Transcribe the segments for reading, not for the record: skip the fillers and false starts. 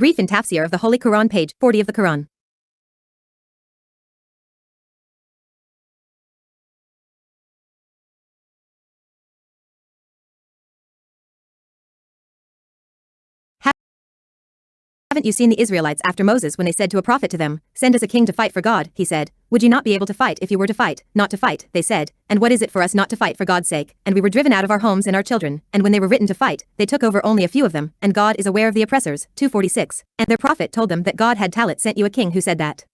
Brief in Tafsir of the Holy Quran, page 40 of the Quran. Haven't you seen the Israelites after Moses when they said to a prophet to them, "Send us a king to fight for God," he said, "Would you not be able to fight if you were to fight, not to fight," they said, "and what is it for us not to fight for God's sake? And we were driven out of our homes and our children, and when they were written to fight, they took over only a few of them, and God is aware of the oppressors." 246. And their prophet told them that God had Talit sent you a king who said that,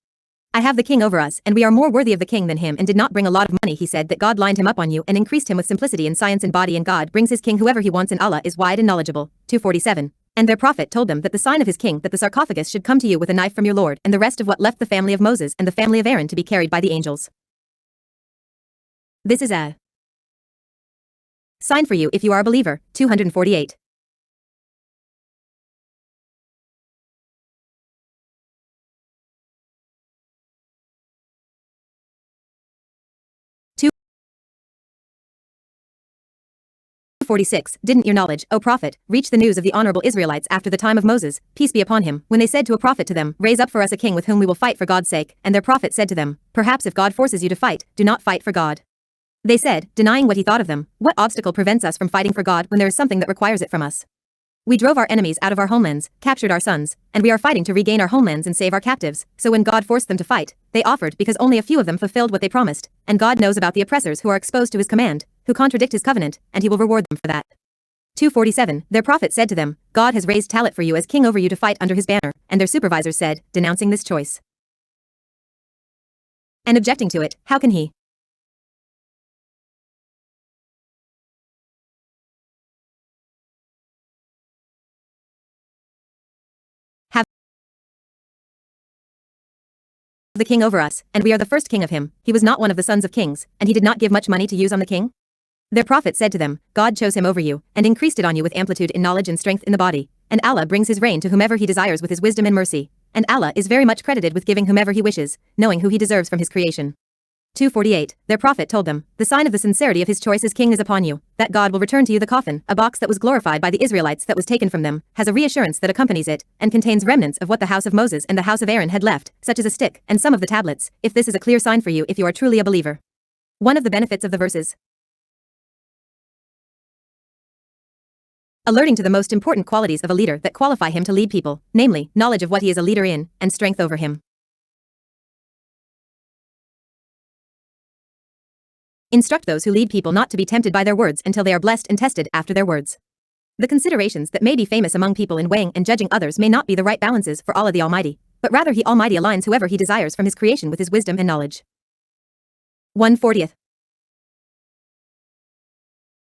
"I have the king over us, and we are more worthy of the king than him," and did not bring a lot of money. He said that God lined him up on you and increased him with simplicity in science and body, and God brings his king whoever he wants, and Allah is wide and knowledgeable. 247. And their prophet told them that the sign of his king, that the sarcophagus should come to you with a knife from your Lord, and the rest of what left the family of Moses and the family of Aaron to be carried by the angels. This is a sign for you if you are a believer. 248. Didn't your knowledge, O prophet, reach the news of the honorable Israelites after the time of Moses, peace be upon him, when they said to a prophet to them, "Raise up for us a king with whom we will fight for God's sake," and their prophet said to them, "Perhaps if God forces you to fight, do not fight for God." They said, denying what he thought of them, "What obstacle prevents us from fighting for God when there is something that requires it from us? We drove our enemies out of our homelands, captured our sons, and we are fighting to regain our homelands and save our captives." So when God forced them to fight, they offered because only a few of them fulfilled what they promised, and God knows about the oppressors who are exposed to his command, who contradict his covenant, and he will reward them for that. 247. Their prophet said to them, "God has raised Talit for you as king over you to fight under his banner," and their supervisors said, denouncing this choice and objecting to it, "How can he have the king over us, and we are the first king of him? He was not one of the sons of kings, and he did not give much money to use on the king?" Their prophet said to them, "God chose him over you, and increased it on you with amplitude in knowledge and strength in the body, and Allah brings his reign to whomever he desires with his wisdom and mercy, and Allah is very much credited with giving whomever he wishes, knowing who he deserves from his creation." 248. Their prophet told them, "The sign of the sincerity of his choice as king is upon you, that God will return to you the coffin, a box that was glorified by the Israelites that was taken from them, has a reassurance that accompanies it, and contains remnants of what the house of Moses and the house of Aaron had left, such as a stick, and some of the tablets, if this is a clear sign for you if you are truly a believer." One of the benefits of the verses alerting to the most important qualities of a leader that qualify him to lead people, namely, knowledge of what he is a leader in, and strength over him. Instruct those who lead people not to be tempted by their words until they are blessed and tested after their words. The considerations that may be famous among people in weighing and judging others may not be the right balances for Allah the Almighty, but rather He Almighty aligns whoever He desires from His creation with His wisdom and knowledge. 140th.